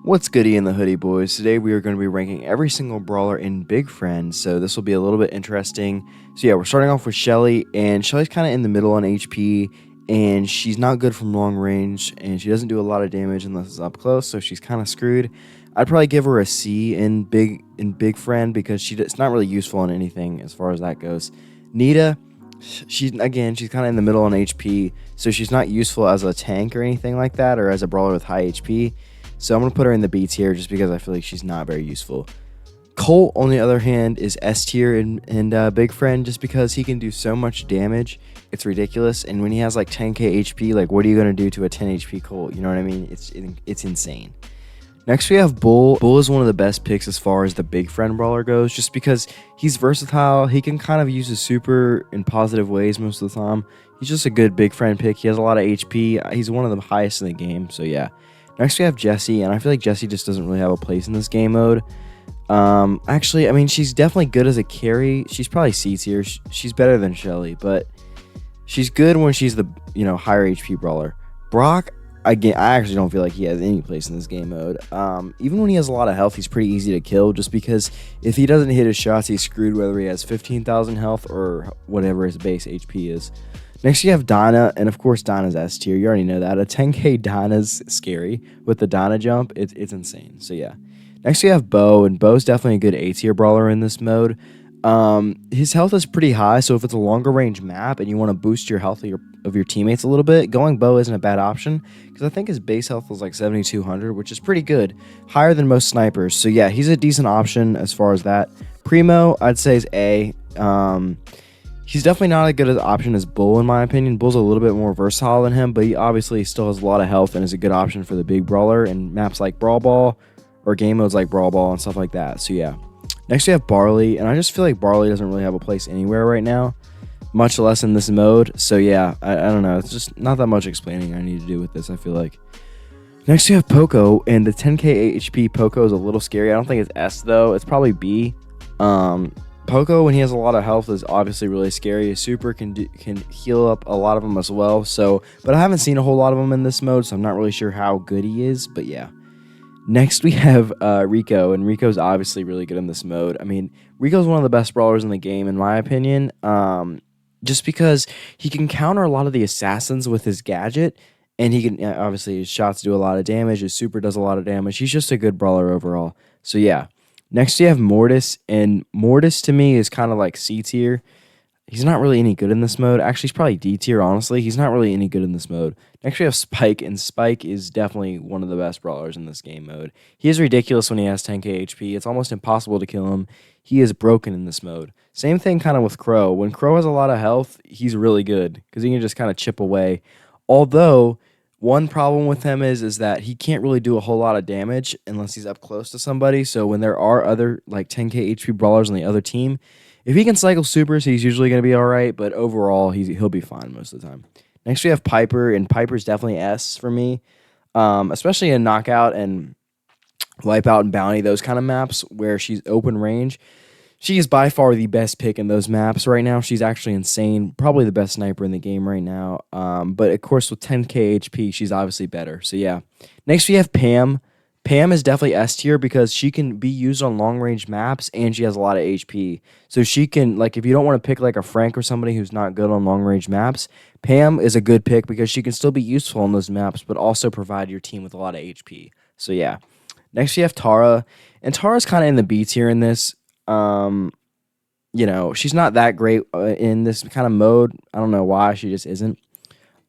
What's goody in the hoodie, boys? Today we are going to be ranking every single brawler in Big Friend, so this will be a little bit interesting. So yeah, we're starting off with Shelly, and Shelly's kind of in the middle on HP, and she's not good from long range, and she doesn't do a lot of damage unless it's up close, so she's kind of screwed. I'd probably give her a C in Big Friend because it's not really useful in anything as far as that goes. Nita, she's kind of in the middle on HP, so she's not useful as a tank or anything like that, or as a brawler with high HP. So I'm going to put her in the B tier just because I feel like she's not very useful. Colt, on the other hand, is S tier in Big Friend just because he can do so much damage. It's ridiculous. And when he has like 10k HP, like what are you going to do to a 10 HP Colt? You know what I mean? It's insane. Next we have Bull. Bull is one of the best picks as far as the Big Friend brawler goes just because he's versatile. He can kind of use his super in positive ways most of the time. He's just a good Big Friend pick. He has a lot of HP. He's one of the highest in the game. So yeah. Next we have Jessie, and I feel like Jessie just doesn't really have a place in this game mode. Actually, I mean, she's definitely good as a carry. She's probably C tier. She's better than Shelly, but she's good when she's the, higher HP brawler. Brock, again, I actually don't feel like he has any place in this game mode. Even when he has a lot of health, he's pretty easy to kill just because if he doesn't hit his shots, he's screwed whether he has 15,000 health or whatever his base HP is. Next, you have Dinah, and of course, Dinah's S tier. You already know that. A 10k Dinah's scary. With the Dinah jump, it's insane. So, yeah. Next, you have Bo, and Bo's definitely a good A tier brawler in this mode. His health is pretty high, so if it's a longer range map and you want to boost your health of your teammates a little bit, going Bo isn't a bad option, because I think his base health is like 7,200, which is pretty good. Higher than most snipers. So, yeah, he's a decent option as far as that. Primo, I'd say is A. He's definitely not as good an option as Bull, in my opinion. Bull's a little bit more versatile than him, but he obviously still has a lot of health and is a good option for the big brawler in maps like Brawl Ball or game modes like Brawl Ball and stuff like that. So, yeah. Next, we have Barley, and I just feel like Barley doesn't really have a place anywhere right now, much less in this mode. So, yeah, I don't know. It's just not that much explaining I need to do with this, I feel like. Next, we have Poco, and the 10k HP Poco is a little scary. I don't think it's S, though. It's probably B. Poco, when he has a lot of health, is obviously really scary. His super can heal up a lot of them as well. So, but I haven't seen a whole lot of them in this mode, so I'm not really sure how good he is. But yeah. Next, we have Rico, and Rico's obviously really good in this mode. I mean, Rico's one of the best brawlers in the game, in my opinion, just because he can counter a lot of the assassins with his gadget, and he can obviously his shots do a lot of damage. His super does a lot of damage. He's just a good brawler overall. So yeah. Next, you have Mortis, and Mortis to me is kind of like C tier. He's not really any good in this mode. Actually, he's probably D tier, honestly. He's not really any good in this mode. Next, we have Spike, and Spike is definitely one of the best brawlers in this game mode. He is ridiculous when he has 10k HP. It's almost impossible to kill him. He is broken in this mode. Same thing kind of with Crow. When Crow has a lot of health, he's really good because he can just kind of chip away. Although, one problem with him is that he can't really do a whole lot of damage unless he's up close to somebody. So when there are other like 10k HP brawlers on the other team, if he can cycle supers, he's usually going to be all right. But overall, he'll be fine most of the time. Next, we have Piper, and Piper's definitely S for me, especially in Knockout and Wipeout and Bounty, those kind of maps where she's open range. She is by far the best pick in those maps right now. She's actually insane. Probably the best sniper in the game right now. But, of course, with 10k HP, she's obviously better. So, yeah. Next, we have Pam. Pam is definitely S tier because she can be used on long-range maps, and she has a lot of HP. So, she can, like, if you don't want to pick, like, a Frank or somebody who's not good on long-range maps, Pam is a good pick because she can still be useful on those maps, but also provide your team with a lot of HP. So, yeah. Next, you have Tara. And Tara's kind of in the B tier in this. She's not that great in this kind of mode. I don't know why, she just isn't.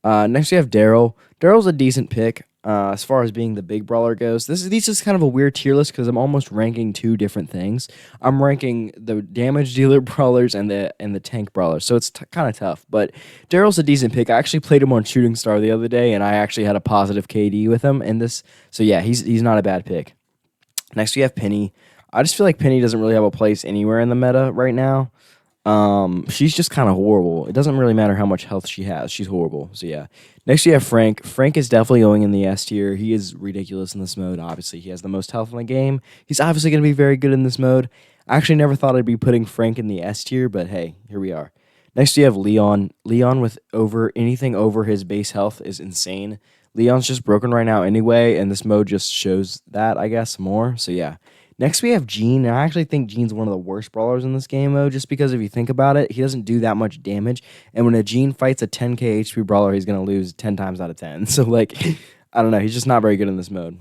Next we have Daryl. Daryl's a decent pick as far as being the big brawler goes. This is kind of a weird tier list because I'm almost ranking two different things. I'm ranking the damage dealer brawlers and the tank brawlers, so it's kind of tough. But Daryl's a decent pick. I actually played him on Shooting Star the other day, and I actually had a positive KD with him in this. So yeah, he's not a bad pick. Next we have Penny. I just feel like Penny doesn't really have a place anywhere in the meta right now. She's just kind of horrible. It doesn't really matter how much health she has. She's horrible. So, yeah. Next, you have Frank. Frank is definitely going in the S tier. He is ridiculous in this mode. Obviously, he has the most health in the game. He's obviously going to be very good in this mode. I actually never thought I'd be putting Frank in the S tier, but hey, here we are. Next, you have Leon. Leon with anything over his base health is insane. Leon's just broken right now anyway, and this mode just shows that, I guess, more. So yeah. Next we have Gene, and I actually think Gene's one of the worst brawlers in this game mode, just because if you think about it, he doesn't do that much damage, and when a Gene fights a 10k HP brawler, he's gonna lose 10 times out of 10. So like, I don't know, he's just not very good in this mode.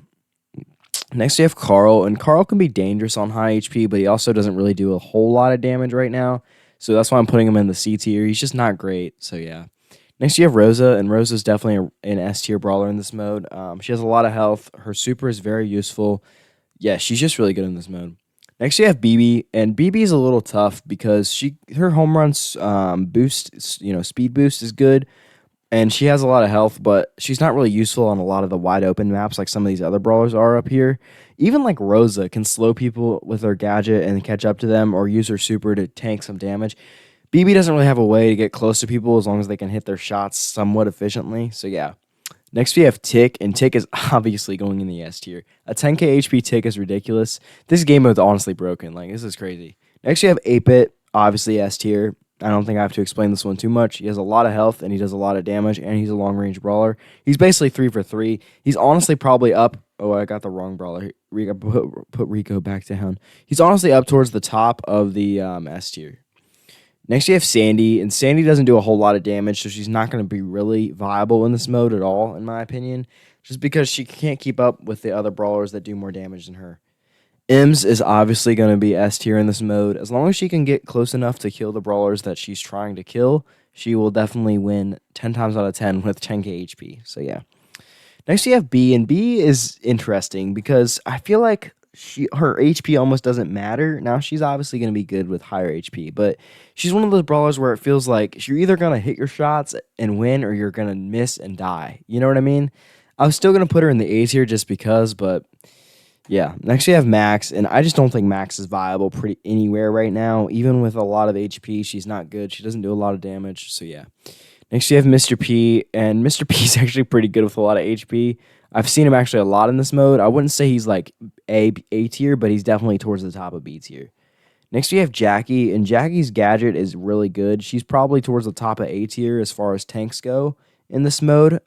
Next we have Carl, and Carl can be dangerous on high HP, but he also doesn't really do a whole lot of damage right now, so that's why I'm putting him in the C tier. He's just not great, so yeah. Next, you have Rosa, and Rosa's definitely an S tier brawler in this mode. She has a lot of health. Her super is very useful. Yeah, she's just really good in this mode. Next, you have BB, and BB is a little tough because her home runs boost, speed boost is good, and she has a lot of health, but she's not really useful on a lot of the wide open maps like some of these other brawlers are up here. Even like Rosa can slow people with her gadget and catch up to them, or use her super to tank some damage. BB doesn't really have a way to get close to people as long as they can hit their shots somewhat efficiently. So yeah. Next we have Tick, and Tick is obviously going in the S tier. A 10k HP Tick is ridiculous. This game mode's honestly broken. Like, this is crazy. Next you have 8-Bit, obviously S tier. I don't think I have to explain this one too much. He has a lot of health, and he does a lot of damage, and he's a long-range brawler. He's basically 3 for 3. He's honestly probably up... Oh, I got the wrong brawler. Put Rico back down. He's honestly up towards the top of the S tier. Next, you have Sandy, and Sandy doesn't do a whole lot of damage, so she's not going to be really viable in this mode at all, in my opinion, just because she can't keep up with the other brawlers that do more damage than her. Ems is obviously going to be S tier in this mode. As long as she can get close enough to kill the brawlers that she's trying to kill, she will definitely win 10 times out of 10 with 10k HP. So yeah. Next, you have B, and B is interesting because I feel like her HP almost doesn't matter. Now, she's obviously going to be good with higher HP, but she's one of those brawlers where it feels like you're either going to hit your shots and win, or you're going to miss and die. You know what I mean? I was still going to put her in the A tier just because, but yeah. Next, you have Max, and I just don't think Max is viable pretty anywhere right now. Even with a lot of HP, she's not good. She doesn't do a lot of damage, so yeah. Next, you have Mr. P, and Mr. P is actually pretty good with a lot of HP. I've seen him actually a lot in this mode. I wouldn't say he's like A tier, but he's definitely towards the top of B tier. Next, we have Jackie, and Jackie's gadget is really good. She's probably towards the top of A tier as far as tanks go in this mode.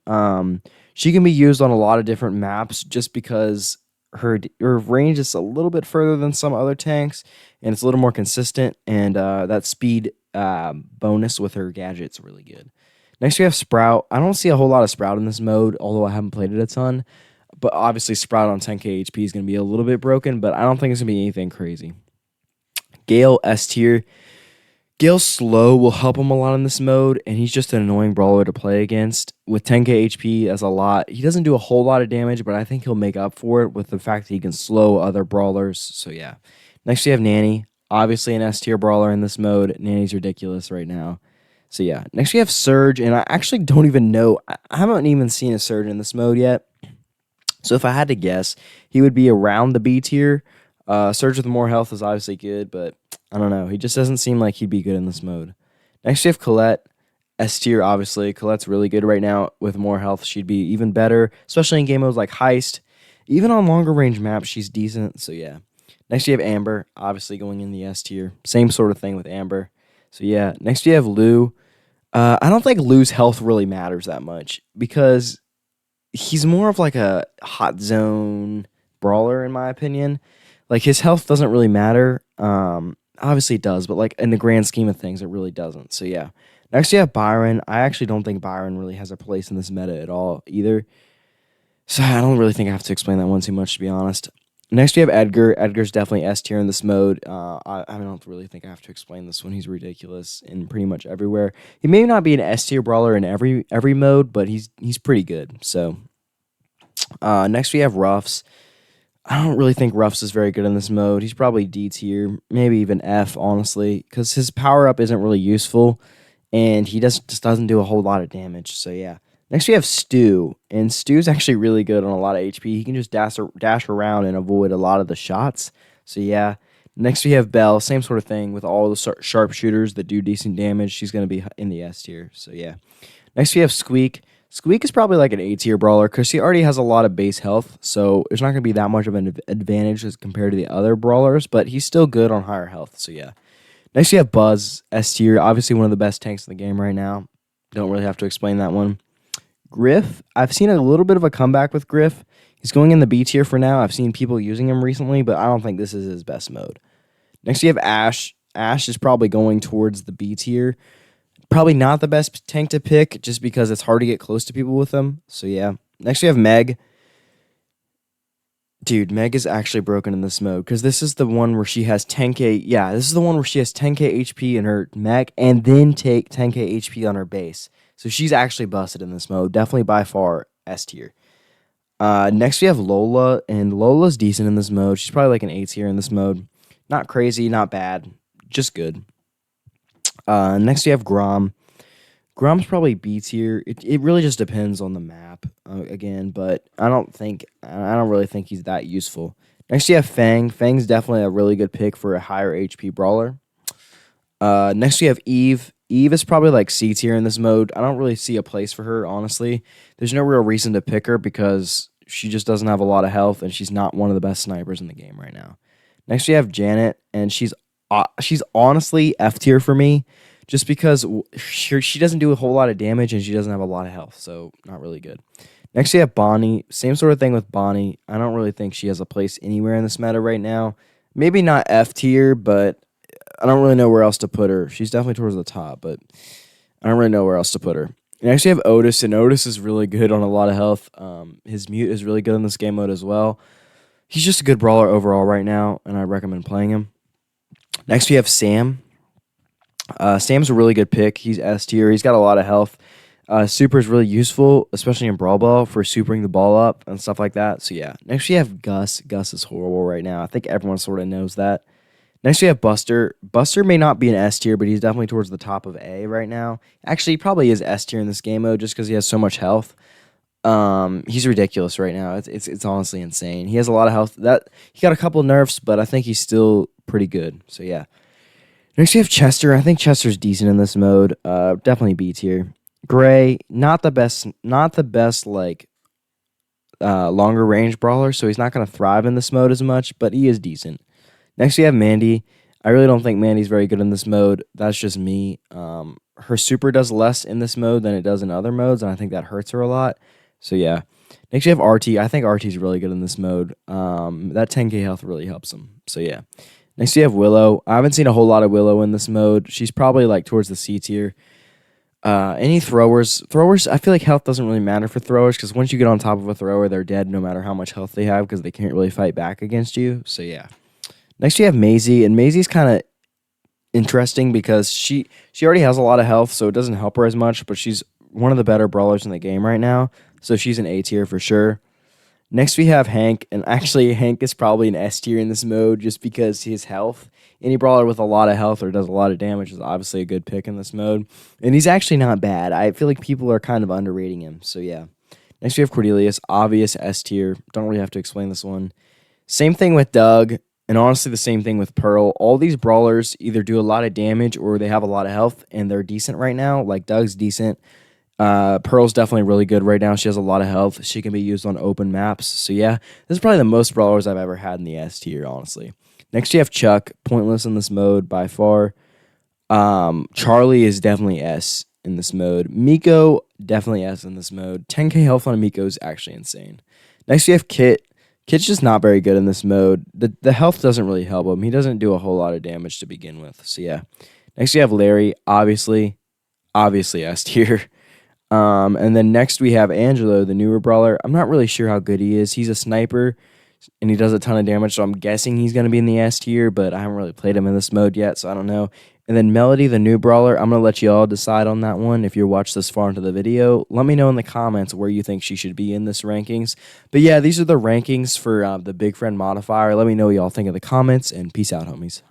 She can be used on a lot of different maps just because her range is a little bit further than some other tanks, and it's a little more consistent, and that speed bonus with her gadget's really good. Next, we have Sprout. I don't see a whole lot of Sprout in this mode, although I haven't played it a ton. But obviously, Sprout on 10k HP is going to be a little bit broken, but I don't think it's going to be anything crazy. Gale, S tier. Gale's slow will help him a lot in this mode, and he's just an annoying brawler to play against. With 10k HP as a lot, he doesn't do a whole lot of damage, but I think he'll make up for it with the fact that he can slow other brawlers. So yeah. Next, we have Nanny. Obviously, an S tier brawler in this mode. Nanny's ridiculous right now. So yeah, next we have Surge, and I actually don't even know. I haven't even seen a Surge in this mode yet. So if I had to guess, he would be around the B tier. Surge with more health is obviously good, but I don't know. He just doesn't seem like he'd be good in this mode. Next we have Colette, S tier obviously. Colette's really good right now. With more health, she'd be even better, especially in game modes like Heist. Even on longer range maps, she's decent, so yeah. Next you have Amber, obviously going in the S tier. Same sort of thing with Amber. So yeah, next we have Lou. I don't think Lou's health really matters that much because he's more of like a hot zone brawler in my opinion. Like his health doesn't really matter. Obviously it does, but like in the grand scheme of things, it really doesn't. So yeah. Next you have Byron. I actually don't think Byron really has a place in this meta at all either. So I don't really think I have to explain that one too much, to be honest. Next, we have Edgar. Edgar's definitely S tier in this mode. I don't really think I have to explain this one. He's ridiculous in pretty much everywhere. He may not be an S tier brawler in every mode, but he's pretty good. So next we have Ruffs. I don't really think Ruffs is very good in this mode. He's probably D tier, maybe even F, honestly, because his power up isn't really useful, and he just doesn't do a whole lot of damage. So yeah. Next, we have Stu, and Stu's actually really good on a lot of HP. He can just dash around and avoid a lot of the shots. So, yeah. Next, we have Belle. Same sort of thing with all the sharpshooters that do decent damage. She's going to be in the S tier. So, yeah. Next, we have Squeak. Squeak is probably like an A tier brawler because he already has a lot of base health. So, there's not going to be that much of an advantage as compared to the other brawlers, but he's still good on higher health. So, yeah. Next, we have Buzz, S tier. Obviously, one of the best tanks in the game right now. Don't really have to explain that one. Griff, I've seen a little bit of a comeback with Griff. He's going in the B tier for now. I've seen people using him recently, but I don't think this is his best mode. Next, you have Ash. Ash is probably going towards the B tier. Probably not the best tank to pick just because it's hard to get close to people with him. So, yeah. Next, we have Meg. Dude, Meg is actually broken in this mode because this is the one where she has 10k. Yeah, this is the one where she has 10k HP in her mech and then take 10k HP on her base. So she's actually busted in this mode. Definitely by far S tier. Next, we have Lola, and Lola's decent in this mode. She's probably like an A tier in this mode. Not crazy, not bad, just good. Next, we have Grom. Grom's probably B tier. It really just depends on the map again, but I don't really think he's that useful. Next, you have Fang. Fang's definitely a really good pick for a higher HP brawler. Next, we have Eve. Eve is probably like C tier in this mode. I don't really see a place for her, honestly. There's no real reason to pick her because she just doesn't have a lot of health, and she's not one of the best snipers in the game right now. Next, we have Janet, and she's honestly F tier for me. Just because she doesn't do a whole lot of damage and she doesn't have a lot of health, so not really good. Next, you have Bonnie. Same sort of thing with Bonnie. I don't really think she has a place anywhere in this meta right now. Maybe not F tier, but I don't really know where else to put her. She's definitely towards the top, but I don't really know where else to put her. Next, you have Otis, and Otis is really good on a lot of health. His mute is really good in this game mode as well. He's just a good brawler overall right now, and I recommend playing him. Next, we have Sam. Sam's a really good pick. He's S tier. He's got a lot of health. Super is really useful, especially in Brawl Ball for supering the ball up and stuff like that. So yeah. Next we have Gus. Gus is horrible right now. I think everyone sort of knows that. Next we have Buster. Buster may not be an S tier, but he's definitely towards the top of A right now. Actually, he probably is S tier in this game mode just because he has so much health. He's ridiculous right now. It's honestly insane. He has a lot of health. He got a couple nerfs, but I think he's still pretty good. So yeah. Next, we have Chester. I think Chester's decent in this mode. Definitely B tier. Gray, not the best like longer range brawler, so he's not going to thrive in this mode as much, but he is decent. Next, we have Mandy. I really don't think Mandy's very good in this mode. That's just me. Her super does less in this mode than it does in other modes, and I think that hurts her a lot. So yeah. Next, we have RT. I think RT's really good in this mode. That 10k health really helps him. So yeah. Next, you have Willow. I haven't seen a whole lot of Willow in this mode. She's probably like towards the C tier. Any throwers? Throwers, I feel like health doesn't really matter for throwers because once you get on top of a thrower, they're dead no matter how much health they have because they can't really fight back against you. So yeah. Next, you have Maisie, and Maisie's kind of interesting because she already has a lot of health, so it doesn't help her as much, but she's one of the better brawlers in the game right now, so she's an A tier for sure. Next, we have Hank, and actually, Hank is probably an S tier in this mode just because his health. Any brawler with a lot of health or does a lot of damage is obviously a good pick in this mode. And he's actually not bad. I feel like people are kind of underrating him, so yeah. Next, we have Cordelius, obvious S tier. Don't really have to explain this one. Same thing with Doug, and honestly the same thing with Pearl. All these brawlers either do a lot of damage or they have a lot of health, and they're decent right now. Like, Doug's decent. Pearl's definitely really good right now. She has a lot of health. She can be used on open maps. So yeah, this is probably the most brawlers I've ever had in the S tier, honestly. Next, you have Chuck. Pointless in this mode by far. Charlie is definitely S in this mode. Miko, definitely S in this mode. 10k health on Miko is actually insane. Next, you have Kit. Kit's just not very good in this mode. The health doesn't really help him. He doesn't do a whole lot of damage to begin with. So yeah. Next, you have Larry. Obviously S tier. And then next we have Angelo, the newer brawler. I'm not really sure how good he is. He's a sniper, and he does a ton of damage, so I'm guessing he's going to be in the S tier, but I haven't really played him in this mode yet, so I don't know. And then Melody, the new brawler, I'm going to let you all decide on that one. If you're watched this far into the video, let me know in the comments where you think she should be in this rankings. But yeah, these are the rankings for the Big Friend Modifier. Let me know what y'all think in the comments, and peace out, homies.